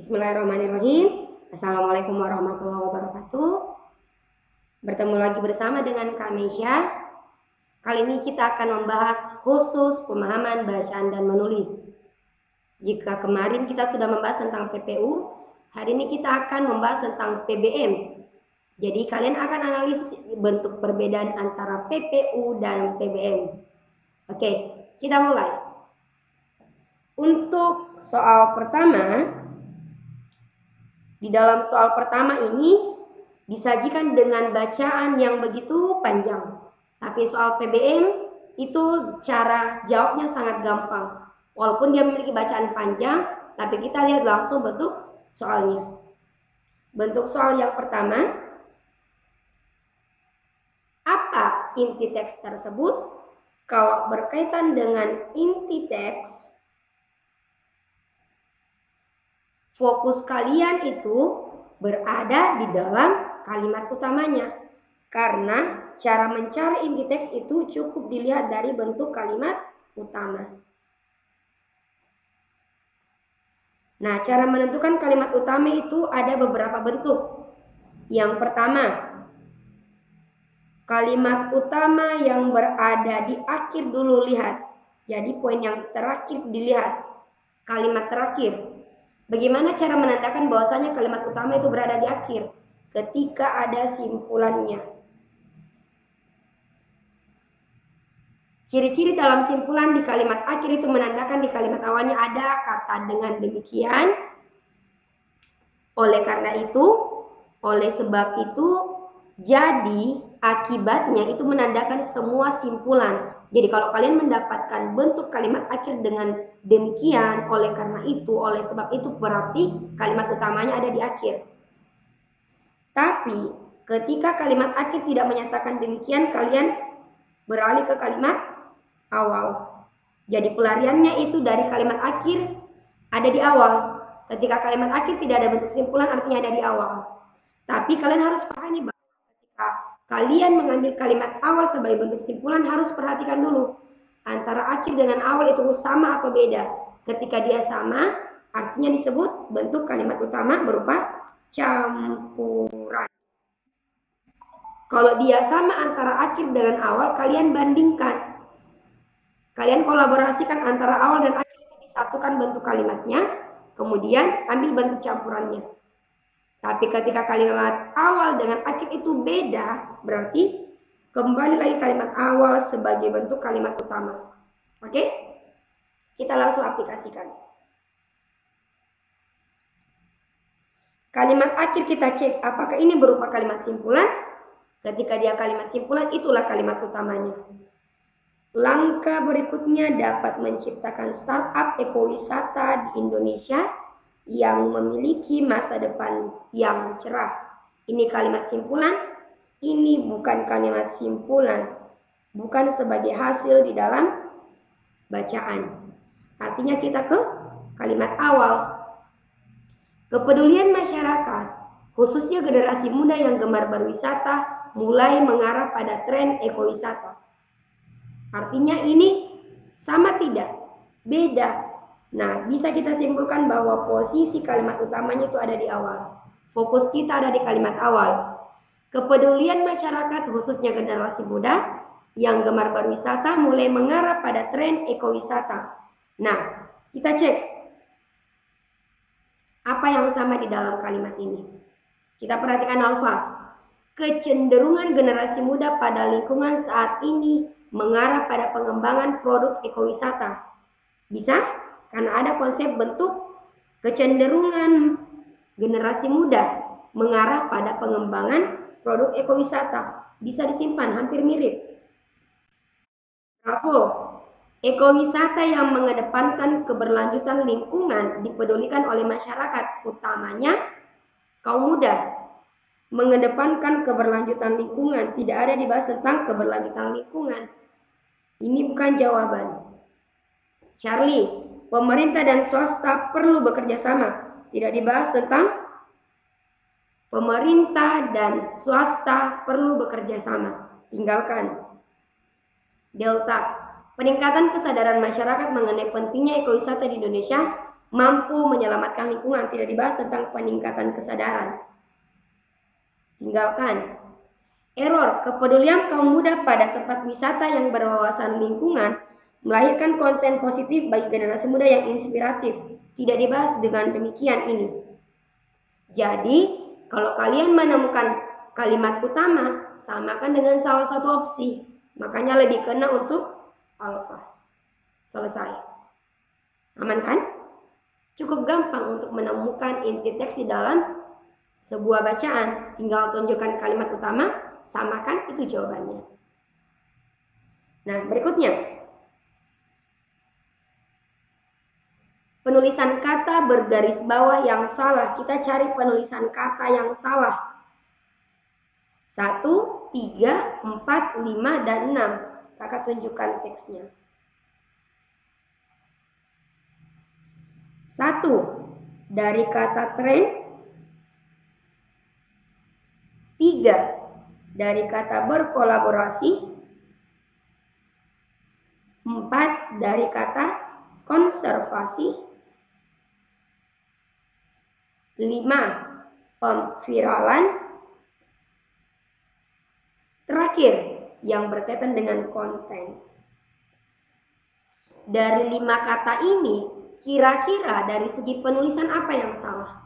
Bismillahirrahmanirrahim. Assalamualaikum warahmatullahi wabarakatuh. Bertemu lagi bersama dengan Kak Meisha. Kali ini kita akan membahas khusus pemahaman bacaan dan menulis. Jika kemarin kita sudah membahas tentang PPU, hari ini kita akan membahas tentang PBM. Jadi kalian akan analisis bentuk perbedaan antara PPU dan PBM. Oke, kita mulai. Untuk soal pertama, di dalam soal pertama ini disajikan dengan bacaan yang begitu panjang. Tapi soal PBM itu cara jawabnya sangat gampang. Walaupun dia memiliki bacaan panjang, tapi kita lihat langsung bentuk soalnya. Bentuk soal yang pertama, apa inti teks tersebut? Kalau berkaitan dengan inti teks, fokus kalian itu berada di dalam kalimat utamanya. Karena cara mencari inti teks itu cukup dilihat dari bentuk kalimat utama. Nah, cara menentukan kalimat utama itu ada beberapa bentuk. Yang pertama, kalimat utama yang berada di akhir dulu lihat. Jadi poin yang terakhir dilihat, kalimat terakhir. Bagaimana cara menandakan bahwasanya kalimat utama itu berada di akhir? Ketika ada simpulannya. Ciri-ciri dalam simpulan di kalimat akhir itu menandakan di kalimat awalnya ada kata dengan demikian. Oleh karena itu, oleh sebab itu, jadi akibatnya itu menandakan semua simpulan. Jadi kalau kalian mendapatkan bentuk kalimat akhir dengan demikian, oleh karena itu, oleh sebab itu, berarti kalimat utamanya ada di akhir. Tapi ketika kalimat akhir tidak menyatakan demikian, kalian beralih ke kalimat awal. Jadi pelariannya itu dari kalimat akhir ada di awal. Ketika kalimat akhir tidak ada bentuk simpulan, artinya ada di awal. Tapi kalian harus pahami bahwa ketika kalian mengambil kalimat awal sebagai bentuk simpulan, harus perhatikan dulu antara akhir dengan awal itu sama atau beda. Ketika dia sama, artinya disebut bentuk kalimat utama berupa campuran. Kalau dia sama antara akhir dengan awal, kalian bandingkan. Kalian kolaborasikan antara awal dan akhir itu disatukan bentuk kalimatnya, kemudian ambil bentuk campurannya. Tapi ketika kalimat awal dengan akhir itu beda, berarti kembali lagi kalimat awal sebagai bentuk kalimat utama. Oke? Kita langsung aplikasikan. Kalimat akhir kita cek apakah ini berupa kalimat simpulan. Ketika dia kalimat simpulan, itulah kalimat utamanya. Langkah berikutnya dapat menciptakan startup ekowisata di Indonesia yang memiliki masa depan yang cerah. Ini kalimat simpulan, ini bukan kalimat simpulan, bukan sebagai hasil di dalam bacaan. Artinya kita ke kalimat awal. Kepedulian masyarakat, khususnya generasi muda yang gemar berwisata, mulai mengarah pada tren ekowisata. Artinya ini sama tidak? Beda. Nah, bisa kita simpulkan bahwa posisi kalimat utamanya itu ada di awal. Fokus kita ada di kalimat awal. Kepedulian masyarakat khususnya generasi muda yang gemar berwisata mulai mengarah pada tren ekowisata. Nah, kita cek apa yang sama di dalam kalimat ini. Kita perhatikan alfa. Kecenderungan generasi muda pada lingkungan saat ini mengarah pada pengembangan produk ekowisata. Bisa? Karena ada konsep bentuk kecenderungan generasi muda mengarah pada pengembangan produk ekowisata. Bisa disimpan, hampir mirip. Bravo. Ekowisata yang mengedepankan keberlanjutan lingkungan dipedulikan oleh masyarakat, utamanya kaum muda. Mengedepankan keberlanjutan lingkungan, tidak ada dibahas tentang keberlanjutan lingkungan. Ini bukan jawaban. Charlie, pemerintah dan swasta perlu bekerja sama. Tidak dibahas tentang pemerintah dan swasta perlu bekerja sama. Tinggalkan. Delta, peningkatan kesadaran masyarakat mengenai pentingnya ekowisata di Indonesia mampu menyelamatkan lingkungan, tidak dibahas tentang peningkatan kesadaran. Tinggalkan. Error, kepedulian kaum muda pada tempat wisata yang berwawasan lingkungan melahirkan konten positif bagi generasi muda yang inspiratif. Tidak dibahas dengan demikian ini. Jadi, kalau kalian menemukan kalimat utama, samakan dengan salah satu opsi. Makanya lebih kena untuk alfa. Selesai. Aman kan? Cukup gampang untuk menemukan inti teks di dalam sebuah bacaan. Tinggal tunjukkan kalimat utama, samakan, itu jawabannya. Nah, berikutnya. Penulisan kata bergaris bawah yang salah. Kita cari penulisan kata yang salah. 1, 3, 4, 5, dan 6. Kakak tunjukkan teksnya. 1. Dari kata tren. 3. Dari kata berkolaborasi. 4. Dari kata konservasi. 5. Pemviralan. Terakhir, yang berkaitan dengan konten. Dari 5 kata ini, kira-kira dari segi penulisan apa yang salah?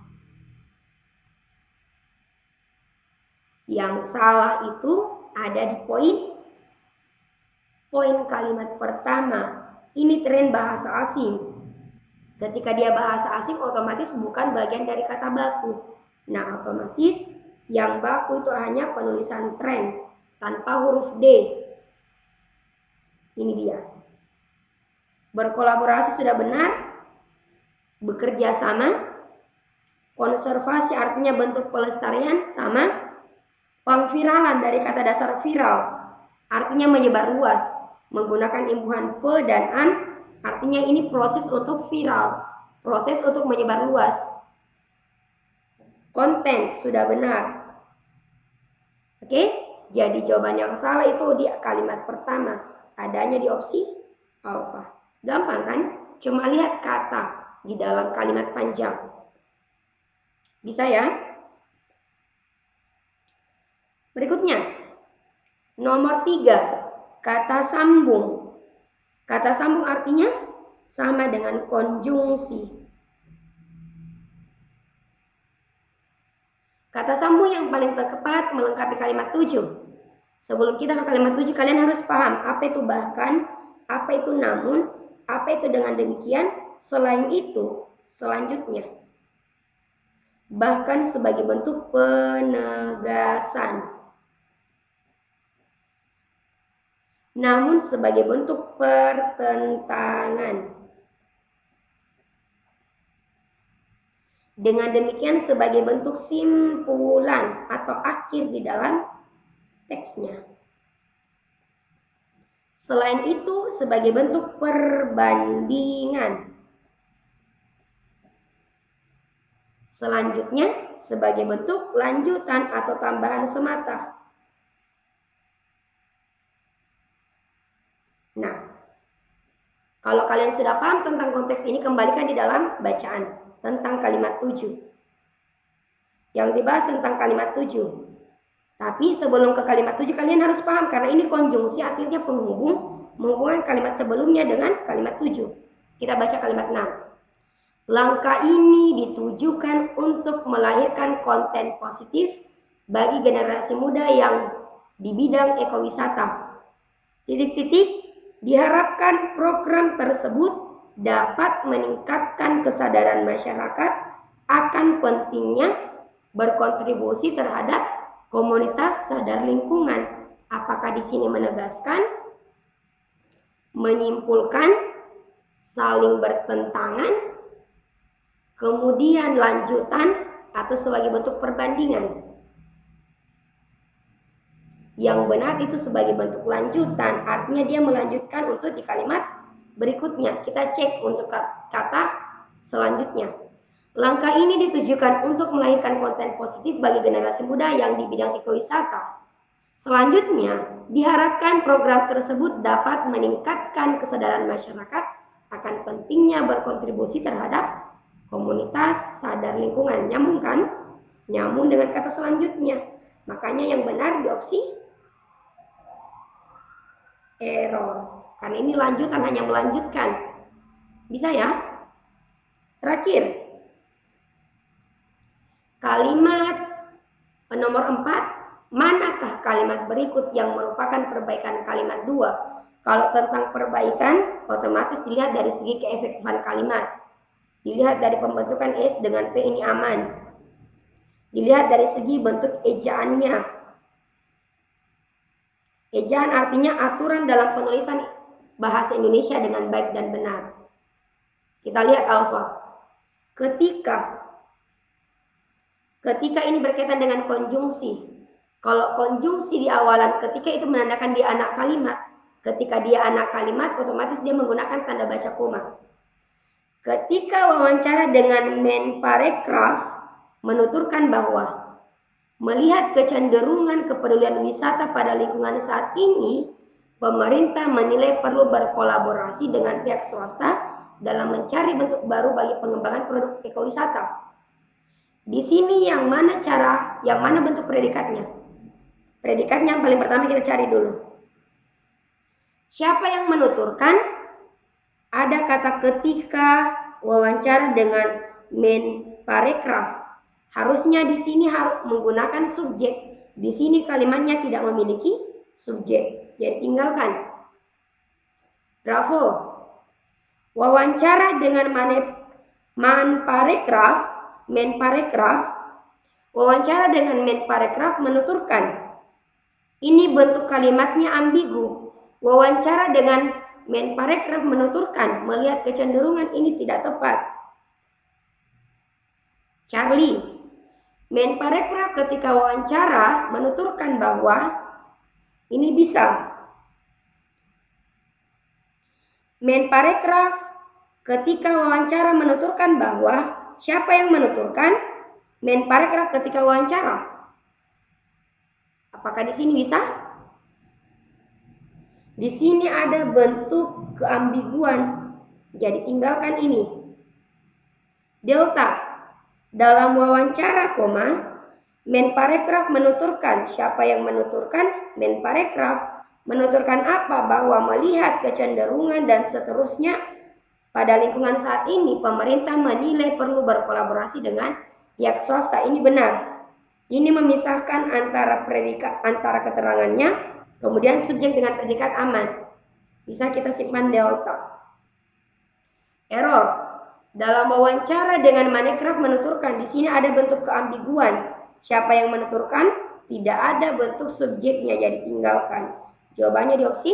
Yang salah itu ada di poin kalimat pertama. Ini tren bahasa asing. Ketika dia bahasa asing, otomatis bukan bagian dari kata baku. Nah, otomatis yang baku itu hanya penulisan tren tanpa huruf D. Ini dia. Berkolaborasi sudah benar. Bekerja sama. Konservasi artinya bentuk pelestarian sama. Pemviralan dari kata dasar viral artinya menyebar luas. Menggunakan imbuhan pe dan an artinya ini proses untuk viral, proses untuk menyebar luas. Konten sudah benar. Oke, jadi jawaban yang salah itu di kalimat pertama, adanya di opsi alfa. Gampang kan? Cuma lihat kata di dalam kalimat panjang. Bisa ya? Berikutnya, nomor 3, kata sambung. Kata sambung artinya sama dengan konjungsi. Kata sambung yang paling tepat melengkapi kalimat 7. Sebelum kita ke kalimat 7, kalian harus paham apa itu bahkan, apa itu namun, apa itu dengan demikian, selain itu, selanjutnya. Bahkan sebagai bentuk penegasan. Namun sebagai bentuk pertentangan. Dengan demikian sebagai bentuk simpulan atau akhir di dalam teksnya. Selain itu sebagai bentuk perbandingan. Selanjutnya sebagai bentuk lanjutan atau tambahan semata. Nah, kalau kalian sudah paham tentang konteks ini, kembalikan di dalam bacaan tentang kalimat 7. Yang dibahas tentang kalimat 7. Tapi sebelum ke kalimat 7, kalian harus paham karena ini konjungsi, artinya penghubung, menghubungkan kalimat sebelumnya dengan kalimat 7. Kita baca kalimat 6. Langkah ini ditujukan untuk melahirkan konten positif bagi generasi muda yang di bidang ekowisata. Titik-titik. Diharapkan program tersebut dapat meningkatkan kesadaran masyarakat akan pentingnya berkontribusi terhadap komunitas sadar lingkungan. Apakah di sini menegaskan, menyimpulkan, saling bertentangan, kemudian lanjutan, atau sebagai bentuk perbandingan? Yang benar itu sebagai bentuk lanjutan, artinya dia melanjutkan untuk di kalimat berikutnya. Kita cek untuk kata selanjutnya. Langkah ini ditujukan untuk melahirkan konten positif bagi generasi muda yang di bidang ekowisata. Selanjutnya, diharapkan program tersebut dapat meningkatkan kesadaran masyarakat akan pentingnya berkontribusi terhadap komunitas, sadar lingkungan. Nyambung kan? Nyambung dengan kata selanjutnya. Makanya yang benar di opsi error. Karena ini lanjutan, hanya melanjutkan. Bisa ya? Terakhir, kalimat nomor 4, manakah kalimat berikut yang merupakan perbaikan kalimat 2? Kalau tentang perbaikan, otomatis dilihat dari segi keefektifan kalimat. Dilihat dari pembentukan S dengan P ini aman. Dilihat dari segi bentuk ejaannya. Ejaan artinya aturan dalam penulisan bahasa Indonesia dengan baik dan benar. Kita lihat alfa. Ketika ini berkaitan dengan konjungsi. Kalau konjungsi di awalan ketika itu menandakan dia anak kalimat. Ketika dia anak kalimat, otomatis dia menggunakan tanda baca koma. Ketika wawancara dengan Menparekraf menuturkan bahwa melihat kecenderungan kepedulian wisata pada lingkungan saat ini, pemerintah menilai perlu berkolaborasi dengan pihak swasta dalam mencari bentuk baru bagi pengembangan produk ekowisata. Di sini yang mana bentuk predikatnya? Predikatnya yang paling pertama kita cari dulu. Siapa yang menuturkan? Ada kata ketika wawancara dengan Menparekraf. Harusnya di sini harus menggunakan subjek. Di sini kalimatnya tidak memiliki subjek. Jadi tinggalkan. Bravo. Wawancara dengan Wawancara dengan Menparekraf menuturkan. Ini bentuk kalimatnya ambigu. Wawancara dengan Menparekraf menuturkan melihat kecenderungan ini tidak tepat. Charlie, Menparekraf ketika wawancara menuturkan bahwa ini bisa. Menparekraf ketika wawancara menuturkan bahwa, siapa yang menuturkan? Menparekraf ketika wawancara. Apakah di sini bisa? Di sini ada bentuk keambiguan. Jadi tinggalkan ini. Delta. Dalam wawancara, Menparekraf menuturkan. Siapa yang menuturkan? Menparekraf. Menuturkan apa? Bahwa melihat kecenderungan dan seterusnya pada lingkungan saat ini, pemerintah menilai perlu berkolaborasi dengan pihak swasta. Ini benar. Ini memisahkan antara predikat, antara keterangannya, kemudian subjek dengan predikat aman. Bisa kita simpan delta. Error. Dalam wawancara dengan Parekraf menuturkan, di sini ada bentuk keambiguan. Siapa yang menuturkan? Tidak ada bentuk subjeknya, jadi tinggalkan. Jawabannya di opsi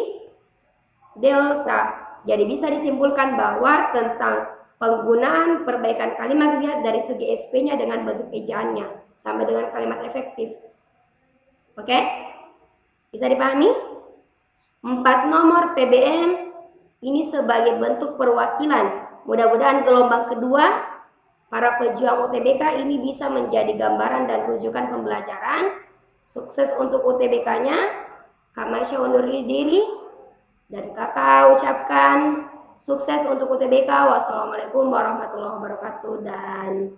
delta. Jadi bisa disimpulkan bahwa tentang penggunaan perbaikan kalimat lihat dari segi SP-nya dengan bentuk ejaannya sama dengan kalimat efektif. Oke? Bisa dipahami? 4 nomor PBM ini sebagai bentuk perwakilan. Mudah-mudahan gelombang kedua para pejuang UTBK ini bisa menjadi gambaran dan rujukan pembelajaran. Sukses untuk UTBK-nya. Kak Maisha undur diri dan kakak ucapkan sukses untuk UTBK. Wassalamualaikum warahmatullahi wabarakatuh dan